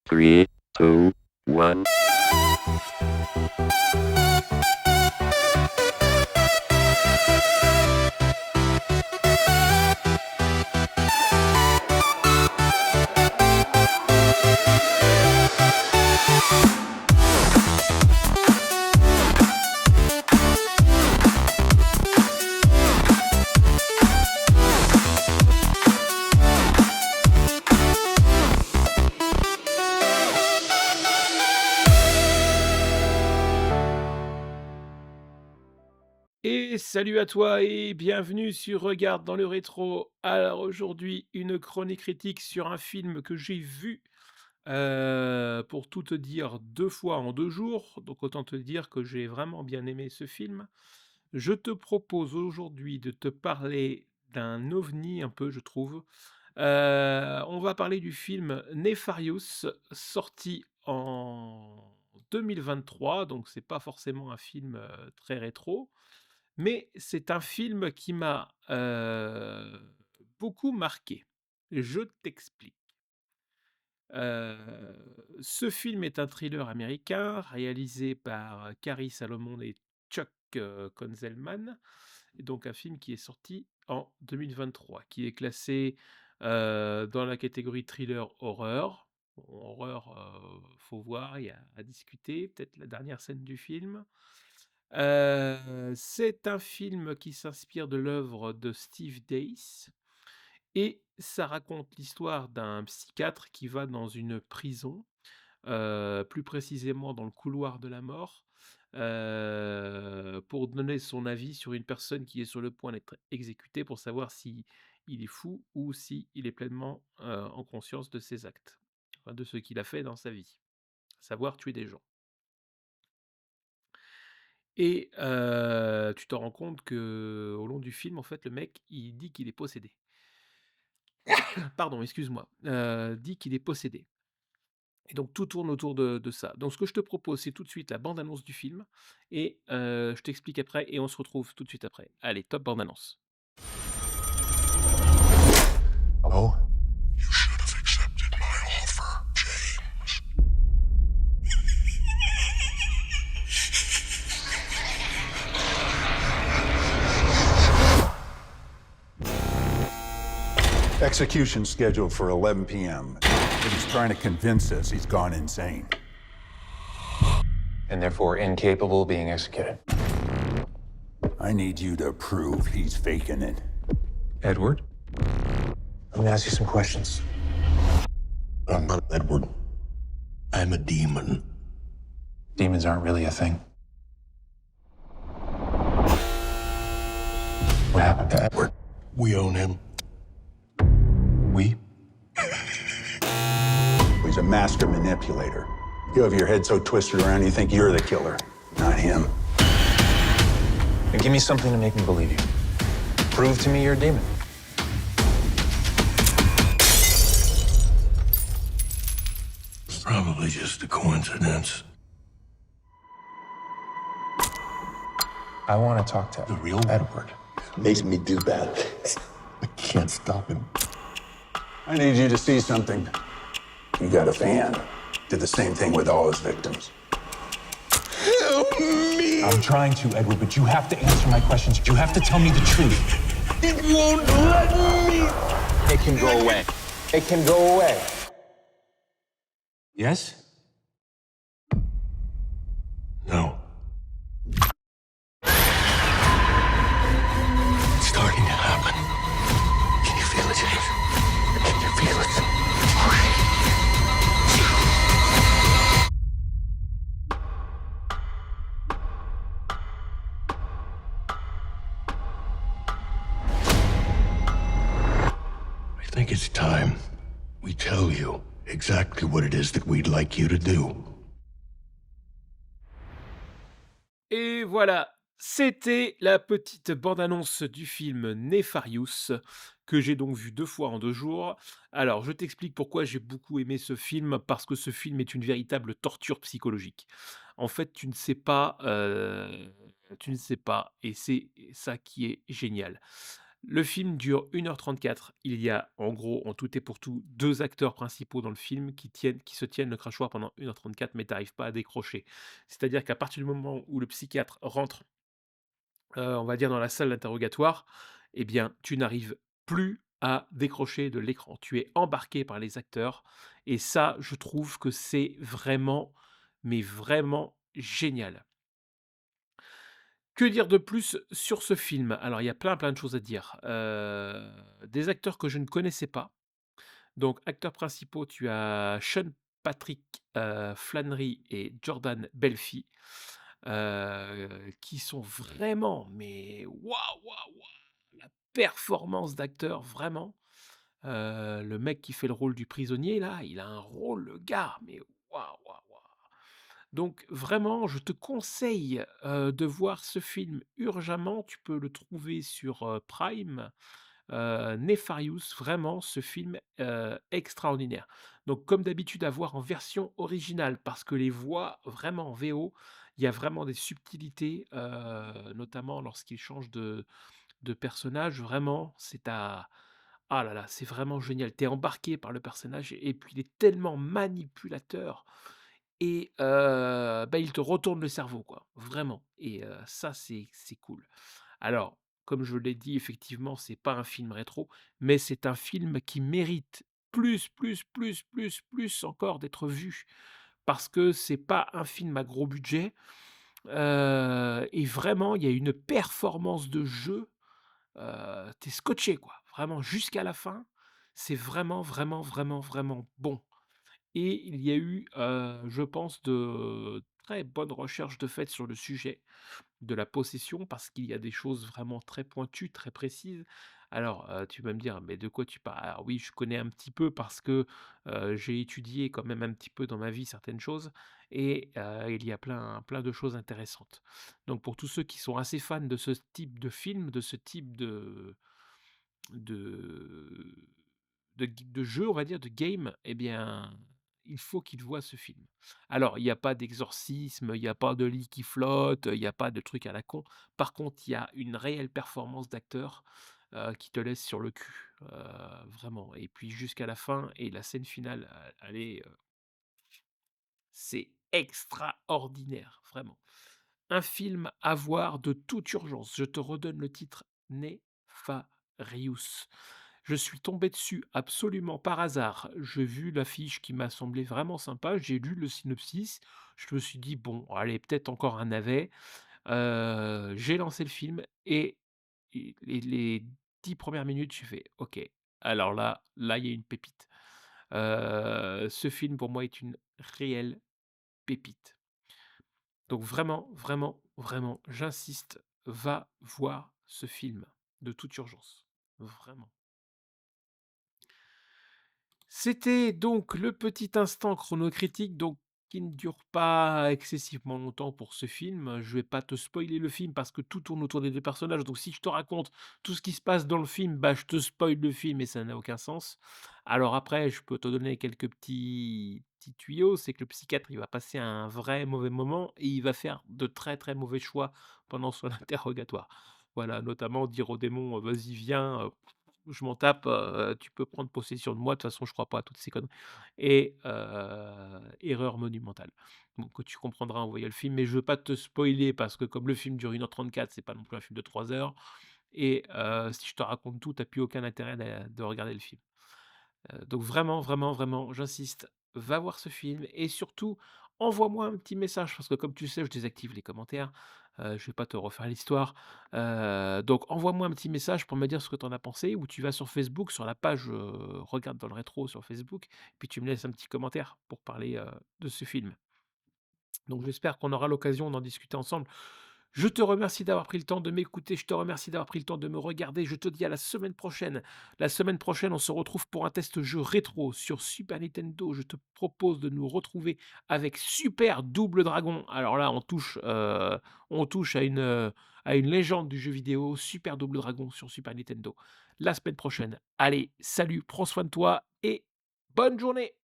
3, 2, 1. Et salut à toi et bienvenue sur Regarde dans le rétro. Alors aujourd'hui, une chronique critique sur un film que j'ai vu, pour tout te dire 2 fois en 2 jours, donc autant te dire que j'ai vraiment bien aimé ce film. Je te propose aujourd'hui de te parler d'un ovni un peu, je trouve. On va parler du film Nefarious, sorti en 2023, donc c'est pas forcément un film, très rétro. Mais c'est un film qui m'a, beaucoup marqué. Je t'explique. Ce film est un thriller américain réalisé par Kari Salomon et Chuck, Konzelman, et donc un film qui est sorti en 2023, qui est classé, dans la catégorie thriller horreur. Bon, horreur, faut voir, il y a à discuter, peut-être la dernière scène du film. C'est un film qui s'inspire de l'œuvre de Steve Dace et ça raconte l'histoire d'un psychiatre qui va dans une prison, plus précisément dans le couloir de la mort, pour donner son avis sur une personne qui est sur le point d'être exécutée, pour savoir si il est fou ou si il est pleinement, en conscience de ses actes, enfin de ce qu'il a fait dans sa vie, à savoir tuer des gens. Et tu te rends compte que au long du film, en fait, le mec, il dit qu'il est possédé. Pardon, excuse-moi, dit qu'il est possédé et donc tout tourne autour de ça. Donc ce que je te propose, c'est tout de suite la bande annonce du film et je t'explique après et on se retrouve tout de suite après. Allez, top bande annonce. Hello? You should have accepted my offer, James. Execution scheduled for 11 p.m. But he's trying to convince us he's gone insane. And therefore incapable of being executed. I need you to prove he's faking it. Edward? I'm gonna ask you some questions. I'm not Edward. I'm a demon. Demons aren't really a thing. What happened to Edward? We own him. We? He's a master manipulator. You have your head so twisted around you think you're the killer, not him. Then give me something to make me believe you. Prove to me you're a demon. It's probably just a coincidence. I want to talk to The real Edward. makes me do bad things. I can't stop him. I need you to see something. You got a fan. Did the same thing with all his victims. Help me! I'm trying to, Edward, but you have to answer my questions. You have to tell me the truth. It won't let me! It can go away. It can go away. Yes? No. It's starting to happen. Can you feel it, James? Can you feel it? I think it's time we tell you exactly what it is that we'd like you to do. Et voilà, c'était la petite bande-annonce du film Nefarious, que j'ai donc vu 2 fois en 2 jours. Alors, je t'explique pourquoi j'ai beaucoup aimé ce film, parce que ce film est une véritable torture psychologique. En fait, tu ne sais pas et c'est ça qui est génial. Le film dure 1h34. Il y a, en gros, en tout et pour tout, 2 acteurs principaux dans le film qui se tiennent le crachoir pendant 1h34, mais tu arrives pas à décrocher. C'est-à-dire qu'à partir du moment où le psychiatre rentre, on va dire dans la salle d'interrogatoire, eh bien, tu n'arrives plus à décrocher de l'écran. Tu es embarqué par les acteurs et ça, je trouve que c'est vraiment, mais vraiment génial. Que dire de plus sur ce film? Alors, il y a plein, plein de choses à dire. Des acteurs que je ne connaissais pas. Donc, acteurs principaux, tu as Sean Patrick, Flanery et Jordan Belfi, qui sont vraiment, mais waouh, waouh, waouh! La performance d'acteur, vraiment. Le mec qui fait le rôle du prisonnier là, il a un rôle, le gars, mais waouh, waouh, waouh! Donc vraiment, je te conseille, de voir ce film urgemment. Tu peux le trouver sur, Prime, Nefarious, vraiment ce film, extraordinaire. Donc comme d'habitude à voir en version originale parce que les voix vraiment en VO, il y a vraiment des subtilités, notamment lorsqu'il change de personnage. Vraiment, c'est à ah là là, c'est vraiment génial. Tu es embarqué par le personnage et puis il est tellement manipulateur et bah, il te retourne le cerveau quoi, vraiment et ça c'est cool. Alors, comme je l'ai dit, effectivement, c'est pas un film rétro, mais c'est un film qui mérite plus, plus, plus, plus, plus encore d'être vu. Parce que c'est pas un film à gros budget, et vraiment il y a une performance de jeu, tu scotché quoi, vraiment jusqu'à la fin. C'est vraiment, vraiment, vraiment, vraiment bon. Et il y a eu, je pense, de très bonnes recherches de fait sur le sujet de la possession, parce qu'il y a des choses vraiment très pointues, très précises. Alors, tu vas me dire: «Mais de quoi tu parles?» Alors oui, je connais un petit peu parce que, j'ai étudié quand même un petit peu dans ma vie certaines choses et il y a plein plein de choses intéressantes. Donc pour tous ceux qui sont assez fans de ce type de film, de ce type de de jeu, on va dire, de game, eh bien, il faut qu'ils voient ce film. Alors, il y a pas d'exorcisme, il y a pas de lit qui flotte, il y a pas de trucs à la con. Par contre, il y a une réelle performance d'acteur, qui te laisse sur le cul, vraiment et puis jusqu'à la fin et la scène finale, elle est, c'est extraordinaire, vraiment. Un film à voir de toute urgence. Je te redonne le titre, Nefarious. Je suis tombé dessus absolument par hasard. J'ai vu l'affiche qui m'a semblé vraiment sympa. J'ai lu le synopsis. Je me suis dit, bon, allez, peut-être encore un navet. J'ai lancé le film et les 10 premières minutes, j'ai fait, ok. Alors là, il y a une pépite. Ce film, pour moi, est une réelle pépite. Donc vraiment, vraiment, vraiment, j'insiste, va voir ce film de toute urgence. Vraiment. C'était donc le petit instant chronocritique, donc qui ne dure pas excessivement longtemps pour ce film. Je vais pas te spoiler le film parce que tout tourne autour des 2 personnages, donc si je te raconte tout ce qui se passe dans le film, bah, je te spoil le film et ça n'a aucun sens. Alors après, je peux te donner quelques petits tuyaux, c'est que le psychiatre, il va passer un vrai mauvais moment et il va faire de très, très mauvais choix pendant son interrogatoire. Voilà, notamment dire au démon: «Vas-y viens, je m'en tape, tu peux prendre possession de moi, de toute façon je crois pas à toutes ces conneries» et erreur monumentale. Donc que tu comprendras en voyant le film, mais je veux pas te spoiler parce que comme le film dure 1h34, c'est pas non plus un film de 3 heures et si je te raconte tout, tu plus aucun intérêt de regarder le film. Donc vraiment, vraiment, vraiment, j'insiste, va voir ce film et surtout envoie-moi un petit message parce que comme tu sais, je désactive les commentaires, je vais pas te refaire l'histoire, donc envoie-moi un petit message pour me dire ce que tu en as pensé ou tu vas sur Facebook, sur la page, Regarde dans le rétro sur Facebook, puis tu me laisses un petit commentaire pour parler, de ce film. Donc j'espère qu'on aura l'occasion d'en discuter ensemble. Je te remercie d'avoir pris le temps de m'écouter, je te remercie d'avoir pris le temps de me regarder, je te dis à la semaine prochaine. La semaine prochaine, on se retrouve pour un test jeu rétro sur Super Nintendo. Je te propose de nous retrouver avec Super Double Dragon. Alors là, on touche à une légende du jeu vidéo, Super Double Dragon sur Super Nintendo. La semaine prochaine. Allez, salut, prends soin de toi et bonne journée!